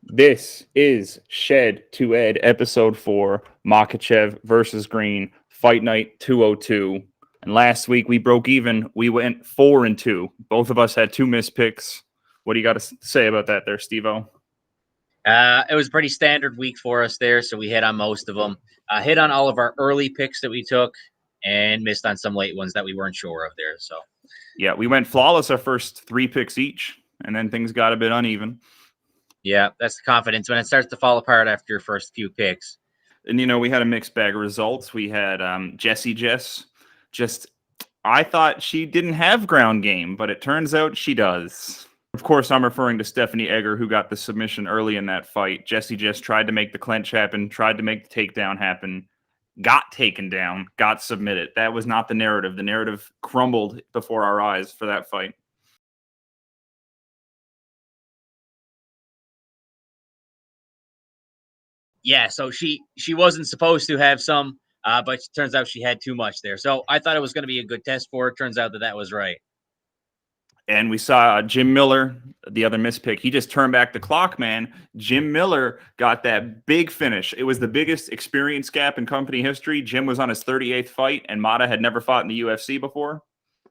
This is Shed to Ed, episode 4, Makhachev versus Green, Fight Night 202. And last week we broke even. We went 4-2. Both of us had two missed picks. What do you got to say about that there, Steve-O? It was a pretty standard week for us there, so we hit on most of them. Hit on all of our early picks that we took, and missed on some late ones that we weren't sure of there. So, yeah, we went flawless our first 3 picks each, and then things got a bit uneven. Yeah, that's the confidence when it starts to fall apart after your first few picks. And, we had a mixed bag of results. We had Jess. I thought she didn't have ground game, but it turns out she does. Of course, I'm referring to Stephanie Egger, who got the submission early in that fight. Jessie just tried to make the clinch happen, tried to make the takedown happen, got taken down, got submitted. That was not the narrative. The narrative crumbled before our eyes for that fight. Yeah, so she wasn't supposed to have some, but it turns out she had too much there. So I thought it was going to be a good test for her. Turns out that was right. And we saw Jim Miller, the other mispick. He just turned back the clock, man. Jim Miller got that big finish. It was the biggest experience gap in company history. Jim was on his 38th fight, and Mata had never fought in the UFC before.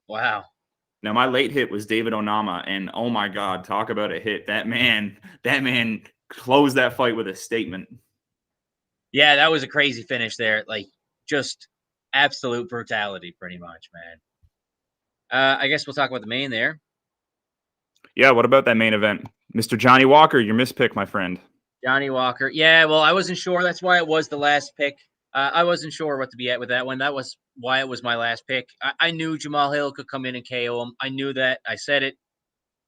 Wow. Now, my late hit was David Onama, and oh my God, talk about a hit. That man closed that fight with a statement. Yeah, that was a crazy finish there. Like, just absolute brutality, pretty much, man. I guess we'll talk about the main there. Yeah, what about that main event? Mr. Johnny Walker, your mispick, my friend. Johnny Walker. Yeah, well, I wasn't sure. That's why it was the last pick. I wasn't sure what to be at with that one. That was why it was my last pick. I knew Jamal Hill could come in and KO him. I knew that. I said it,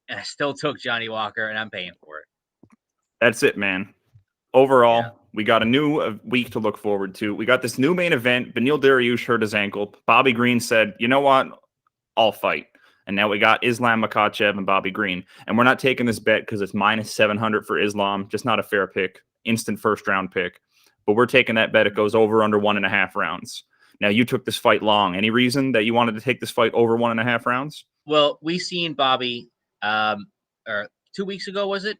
and I still took Johnny Walker, and I'm paying for it. That's it, man. Overall, we got a new week to look forward to. We got this new main event. Beneil Dariush hurt his ankle. Bobby Green said, you know what? I'll fight. And now we got Islam Makhachev and Bobby Green. And we're not taking this bet because it's minus 700 for Islam. Just not a fair pick. Instant first-round pick. But we're taking that bet. It goes over under 1.5 rounds. Now, you took this fight long. Any reason that you wanted to take this fight over 1.5 rounds? Well, we seen Bobby 2 weeks ago, was it?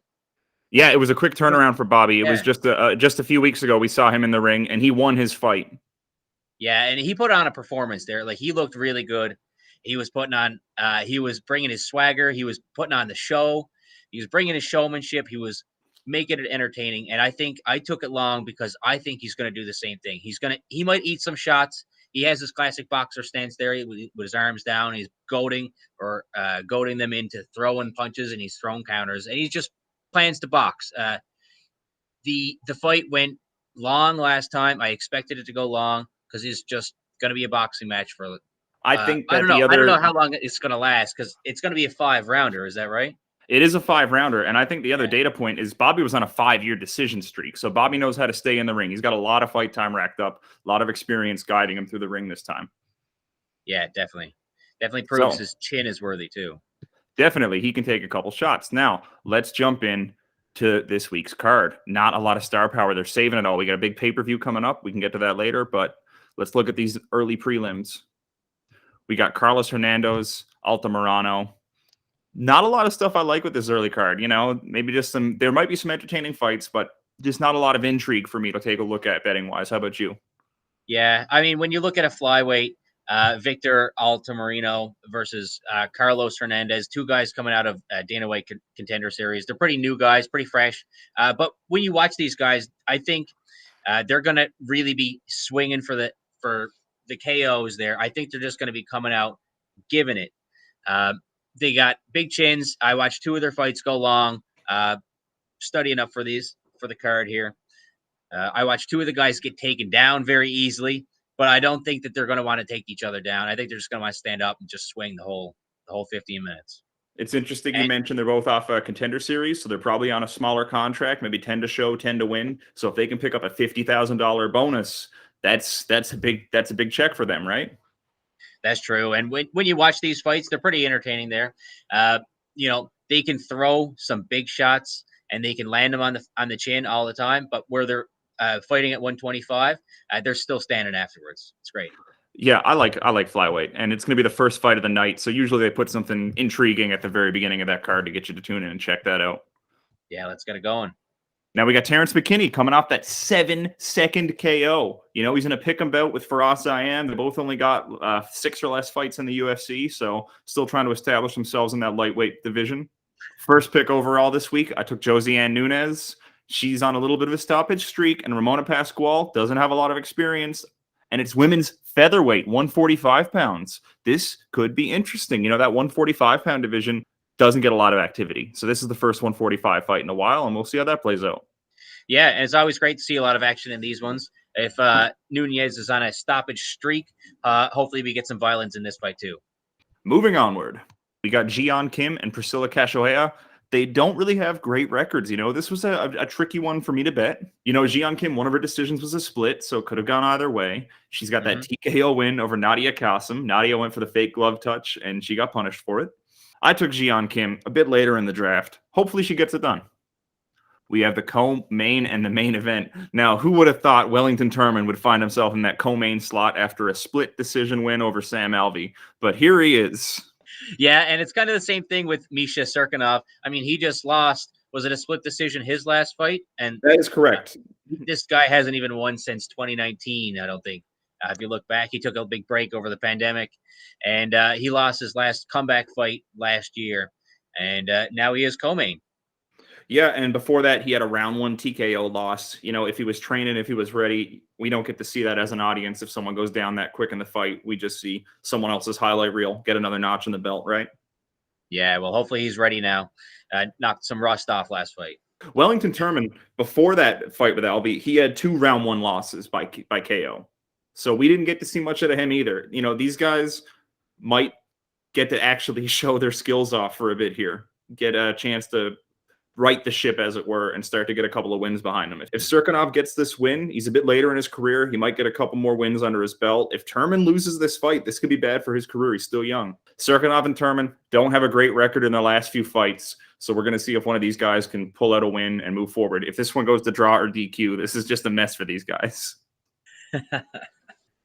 Yeah, it was a quick turnaround for Bobby. It was just a few weeks ago we saw him in the ring, and he won his fight. Yeah, and he put on a performance there. Like, he looked really good. He was putting on, he was bringing his swagger. He was putting on the show. He was bringing his showmanship. He was making it entertaining. And I think I took it long because I think he's going to do the same thing. He might eat some shots. He has his classic boxer stance there with his arms down. He's goading them into throwing punches, and he's throwing counters, and he just plans to box. The fight went long last time. I expected it to go long because it's just going to be a boxing match for. I think that I don't know how long it's going to last because it's going to be a 5-rounder. Is that right? It is a 5-rounder, and I think the other data point is Bobby was on a 5-year decision streak, so Bobby knows how to stay in the ring. He's got a lot of fight time racked up, a lot of experience guiding him through the ring this time. Yeah, definitely proves his chin is worthy too. Definitely, he can take a couple shots. Now, let's jump in to this week's card. Not a lot of star power. They're saving it all. We got a big pay-per-view coming up. We can get to that later, but let's look at these early prelims. We got Carlos Hernandez, Altamirano. Not a lot of stuff I like with this early card. Maybe just there might be some entertaining fights, but just not a lot of intrigue for me to take a look at betting-wise. How about you? Yeah, I mean, when you look at a flyweight, Victor Altamirano versus Carlos Hernandez, two guys coming out of Dana White Contender Series. They're pretty new guys, pretty fresh. But when you watch these guys, I think they're going to really be swinging for the KOs there. I think they're just going to be coming out giving it. They got big chins. I watched 2 of their fights go long, studying up for the card here. I watched 2 of the guys get taken down very easily, but I don't think that they're going to want to take each other down. I think they're just going to want to stand up and just swing the whole 15 minutes. It's interesting you mentioned they're both off a Contender Series, so they're probably on a smaller contract, maybe 10 to show, 10 to win. So if they can pick up a $50,000 bonus, that's a big check for them, right? That's true. And when you watch these fights, they're pretty entertaining there. They can throw some big shots and they can land them on the chin all the time, but where they're fighting at 125, they're still standing afterwards. It's great. Yeah, I like flyweight, and it's going to be the first fight of the night. So usually they put something intriguing at the very beginning of that card to get you to tune in and check that out. Yeah, let's get it going. Now we got Terrence McKinney coming off that 7-second KO. You know, he's in a pick'em bout with Faraz Ziam. They both only got 6 or less fights in the UFC, so still trying to establish themselves in that lightweight division. First pick overall this week, I took Josiane Nunes. She's on a little bit of a stoppage streak, and Ramona Pascual doesn't have a lot of experience, and it's women's featherweight, 145 pounds. This could be interesting. You know, that 145-pound division doesn't get a lot of activity. So this is the first 145 fight in a while, and we'll see how that plays out. Yeah, and it's always great to see a lot of action in these ones. If Nunez is on a stoppage streak, hopefully we get some violence in this fight too. Moving onward, we got Jian Kim and Priscilla Cachoeira. They don't really have great records. You know, this was a tricky one for me to bet. You know, Jian Kim, one of her decisions was a split, so it could have gone either way. She's got that TKO win over Nadia Qasim. Nadia went for the fake glove touch, and she got punished for it. I took Jian Kim a bit later in the draft. Hopefully she gets it done. We have the co-main and the main event. Now, who would have thought Wellington Turman would find himself in that co-main slot after a split decision win over Sam Alvey? But here he is. Yeah, and it's kind of the same thing with Misha Serkinov. I mean, he just lost. Was it a split decision his last fight? And that is correct. This guy hasn't even won since 2019, I don't think. If you look back, he took a big break over the pandemic, and he lost his last comeback fight last year, and now he is co-main. Yeah, and before that, he had a round 1 TKO loss. You know, if he was training, if he was ready, we don't get to see that as an audience. If someone goes down that quick in the fight, we just see someone else's highlight reel get another notch in the belt, right? Yeah, well, hopefully he's ready now. Knocked some rust off last fight. Wellington Turman, before that fight with Alvey, he had 2 round 1 losses by KO. So we didn't get to see much out of him either. You know, these guys might get to actually show their skills off for a bit here, get a chance to right the ship, as it were, and start to get a couple of wins behind him. If Serkinov gets this win, he's a bit later in his career. He might get a couple more wins under his belt. If Turman loses this fight, this could be bad for his career. He's still young. Serkinov and Turman don't have a great record in their last few fights, so we're going to see if one of these guys can pull out a win and move forward. If this one goes to draw or DQ, this is just a mess for these guys.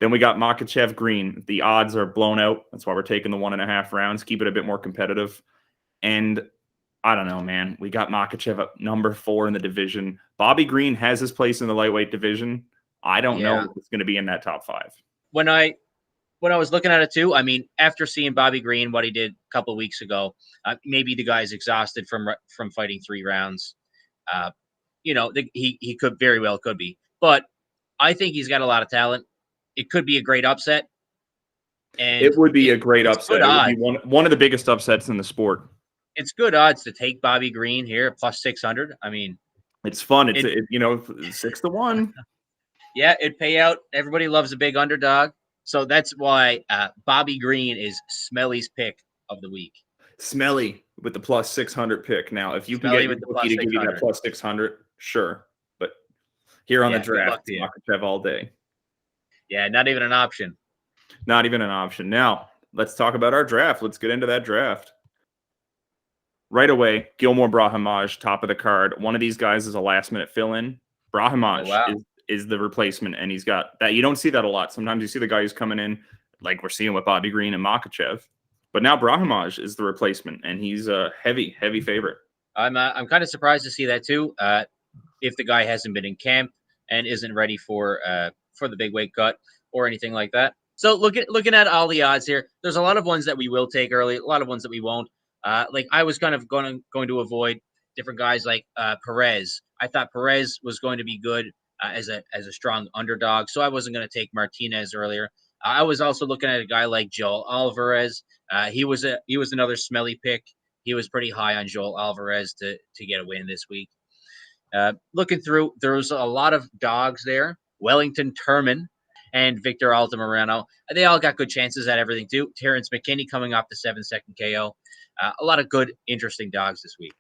Then we got Makhachev Green. The odds are blown out. That's why we're taking the 1.5 rounds. Keep it a bit more competitive. And I don't know, man. We got Makhachev at number 4 in the division. Bobby Green has his place in the lightweight division. I don't know if it's going to be in that top 5. When I was looking at it too, I mean, after seeing Bobby Green, what he did a couple of weeks ago, maybe the guy's exhausted from fighting 3 rounds. You know, he could very well could be, but I think he's got a lot of talent. It could be a great upset. And it would be a great upset. It would be one of the biggest upsets in the sport. It's good odds to take Bobby Green here at plus 600. I mean, it's fun. It's you know, 6-1. Yeah, it'd pay out. Everybody loves a big underdog. So that's why Bobby Green is Smelly's pick of the week. Smelly with the plus 600 pick. Now, if you can get your bookie to give you that plus 600, sure. But here on the draft, Makhachev all day. Yeah, not even an option. Not even an option. Now, let's talk about our draft. Let's get into that draft. Right away, Gilmore Brahimaj, top of the card. One of these guys is a last-minute fill-in. Brahimaj is the replacement, and he's got that. You don't see that a lot. Sometimes you see the guy who's coming in, like we're seeing with Bobby Green and Makhachev. But now Brahimaj is the replacement, and he's a heavy, heavy favorite. I'm kind of surprised to see that too. If the guy hasn't been in camp and isn't ready for the big weight cut or anything like that. So looking at all the odds here, there's a lot of ones that we will take early, a lot of ones that we won't. Like I was kind of going to avoid different guys like Perez. I thought Perez was going to be good as a strong underdog, so I wasn't going to take Martinez earlier. I was also looking at a guy like Joel Alvarez. He was another smelly pick. He was pretty high on Joel Alvarez to get a win this week. Looking through, there was a lot of dogs there. Wellington Turman and Victor Altamirano. They all got good chances at everything too. Terrence McKinney coming off the 7-second KO. A lot of good, interesting dogs this week.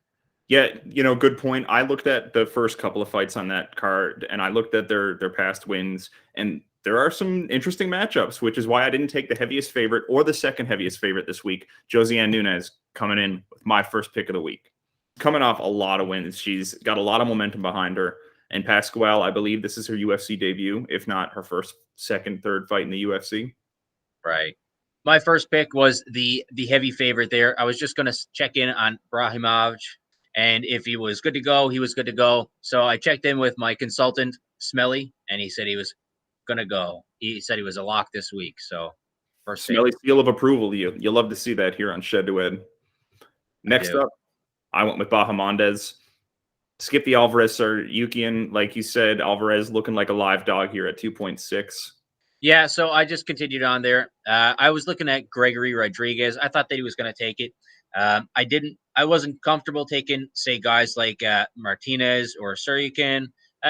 Yeah, you know, good point. I looked at the first couple of fights on that card, and I looked at their past wins, and there are some interesting matchups, which is why I didn't take the heaviest favorite or the second heaviest favorite this week. Josiane Nunes coming in with my first pick of the week. Coming off a lot of wins. She's got a lot of momentum behind her. And Pascual, I believe this is her UFC debut, if not her first, second, third fight in the UFC. Right. My first pick was the heavy favorite there. I was just going to check in on Brahimaj And if he was good to go, he was good to go. So I checked in with my consultant, Smelly, and he said he was going to go. He said he was a lock this week. So first pick. Smelly seal of approval. You love to see that here on Shed to Ed. Next up, I went with Bahamondes. Skip the Alvarez or Yukian, like you said, Alvarez looking like a live dog here at 2.6. Yeah, so I just continued on there. I was looking at Gregory Rodriguez. I thought that he was going to take it. I didn't. I wasn't comfortable taking, say, guys like Martinez or Suryukin,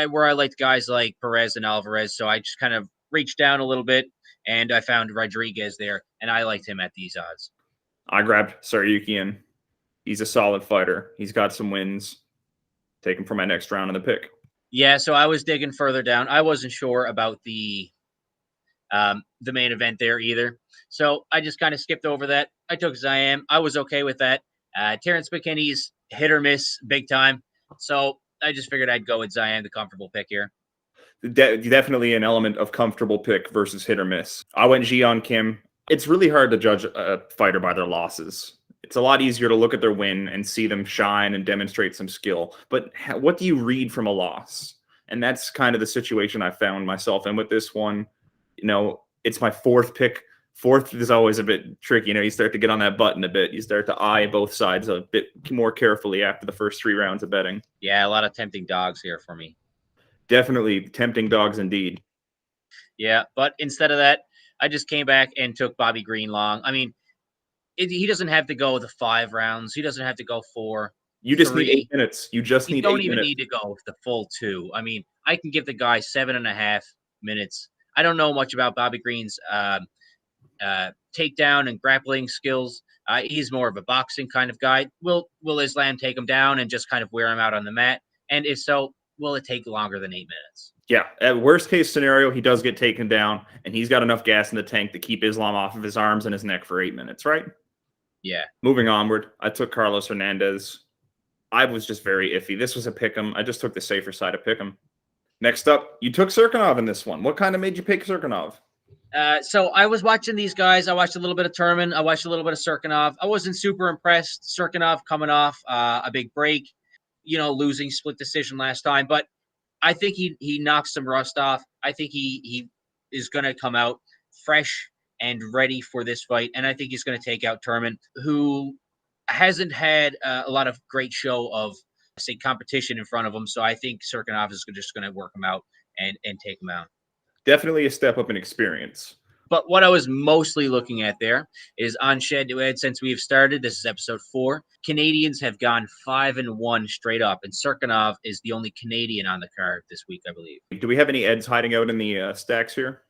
where I liked guys like Perez and Alvarez. So I just kind of reached down a little bit, and I found Rodriguez there, and I liked him at these odds. I grabbed Suryukin. He's a solid fighter. He's got some wins. Take him for my next round in the pick. Yeah, so I was digging further down. I wasn't sure about the main event there either. So I just kind of skipped over that. I took Ziam. I was okay with that. Terrence McKinney's hit or miss big time. So I just figured I'd go with Ziam, the comfortable pick here. Definitely an element of comfortable pick versus hit or miss. I went Jian Kim. It's really hard to judge a fighter by their losses. It's a lot easier to look at their win and see them shine and demonstrate some skill. But what do you read from a loss? And that's kind of the situation I found myself in with this one. You know, it's my fourth pick. Fourth is always a bit tricky. You know, you start to get on that button a bit. You start to eye both sides a bit more carefully after the first 3 rounds of betting. Yeah, a lot of tempting dogs here for me. Definitely tempting dogs indeed. Yeah, but instead of that, I just came back and took Bobby Green long. I mean, he doesn't have to go the 5 rounds. He doesn't have to go 4. You just need 8 minutes. You just need 8 minutes. You don't even need to go the full 2. I mean, I can give the guy 7.5 minutes. I don't know much about Bobby Green's takedown and grappling skills. He's more of a boxing kind of guy. Will Islam take him down and just kind of wear him out on the mat? And if so, will it take longer than 8 minutes? Yeah, at worst case scenario, he does get taken down, and he's got enough gas in the tank to keep Islam off of his arms and his neck for 8 minutes, right? Yeah. Moving onward, I took Carlos Hernandez. I was just very iffy. This was a pick'em. I just took the safer side of pick'em. Next up, you took Serkinov in this one. What kind of made you pick Serkinov? So I was watching these guys. I watched a little bit of Turman. I watched a little bit of Serkinov. I wasn't super impressed. Serkinov coming off a big break, losing split decision last time. But I think he knocks some rust off. I think he is going to come out fresh and ready for this fight. And I think he's going to take out Turman, who hasn't had a lot of great show of, say, competition in front of him. So I think Serkinov is just going to work him out and take him out. Definitely a step up in experience. But what I was mostly looking at there is on Shed to Ed. Since we've started, this is episode 4. Canadians have gone 5-1 straight up, and Serkinov is the only Canadian on the card this week, I believe. Do we have any Eds hiding out in the stacks here?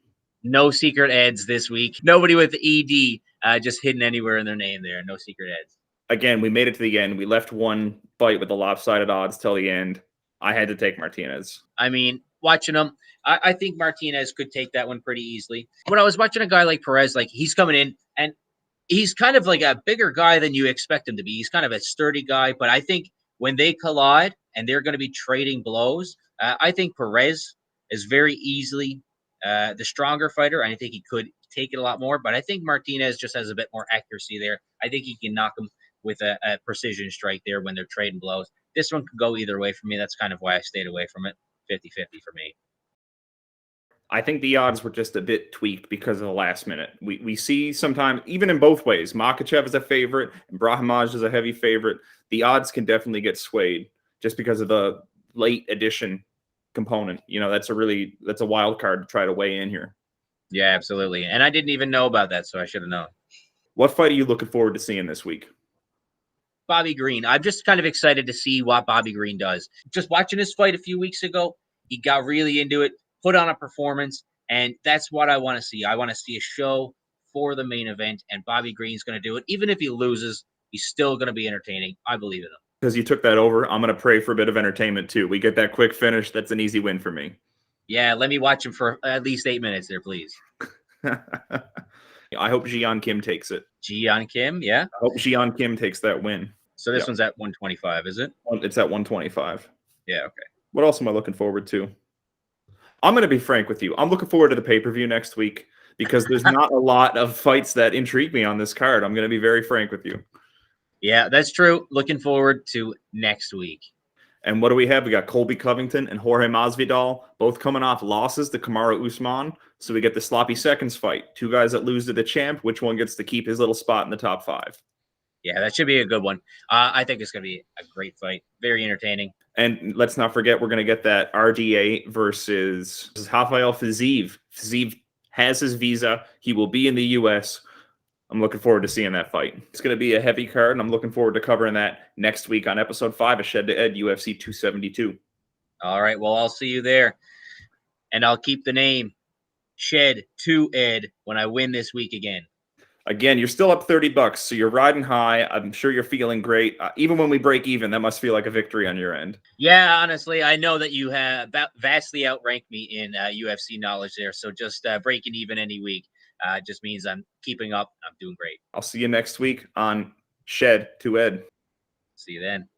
No secret Eds this week. Nobody with the ED just hidden anywhere in their name there. No secret Eds. Again, we made it to the end. We left one fight with the lopsided odds till the end. I had to take Martinez. I mean, watching him, I think Martinez could take that one pretty easily. When I was watching a guy like Perez, like he's coming in and he's kind of like a bigger guy than you expect him to be. He's kind of a sturdy guy, but I think when they collide and they're going to be trading blows, I think Perez is very easily the stronger fighter. I think he could take it a lot more, but I think Martinez just has a bit more accuracy there. I think he can knock him with a precision strike there when they're trading blows. This one could go either way for me. That's kind of why I stayed away from it. 50-50 for me. I think the odds were just a bit tweaked because of the last minute. We see sometimes, even in both ways, Makhachev is a favorite and Brahimaj is a heavy favorite. The odds can definitely get swayed just because of the late addition component. That's a wild card to try to weigh in here. Yeah, absolutely. And I didn't even know about that, so I should have known. What fight are you looking forward to seeing this week? Bobby Green. I'm just kind of excited to see what Bobby Green does. Just watching his fight a few weeks ago, he got really into it, put on a performance, and that's what I want to see. I want to see a show for the main event, and Bobby Green's going to do it. Even if he loses, he's still going to be entertaining. I believe in him. Because you took that over, I'm going to pray for a bit of entertainment, too. We get that quick finish. That's an easy win for me. Yeah, let me watch him for at least 8 minutes there, please. I hope Jian Kim takes it. Jian Kim, yeah? I hope Jian Kim takes that win. So this one's at 125, is it? It's at 125. Yeah, okay. What else am I looking forward to? I'm going to be frank with you. I'm looking forward to the pay-per-view next week because there's not a lot of fights that intrigue me on this card. I'm going to be very frank with you. Yeah, that's true. Looking forward to next week. And what do we have? We got Colby Covington and Jorge Masvidal, both coming off losses to Kamaru Usman. So we get the sloppy seconds fight. Two guys that lose to the champ. Which one gets to keep his little spot in the top 5? Yeah, that should be a good one. I think it's going to be a great fight. Very entertaining. And let's not forget, we're going to get that RDA versus Rafael Fiziev. Fiziev has his visa. He will be in the U.S. I'm looking forward to seeing that fight. It's going to be a heavy card, and I'm looking forward to covering that next week on episode 5 of Shed to Ed UFC 272. All right. Well, I'll see you there. And I'll keep the name Shed to Ed when I win this week again. Again, you're still up $30, so you're riding high. I'm sure you're feeling great. Even when we break even, that must feel like a victory on your end. Yeah, honestly, I know that you have vastly outranked me in UFC knowledge there. So just breaking even any week just means I'm keeping up. I'm doing great. I'll see you next week on Shed to Ed. See you then.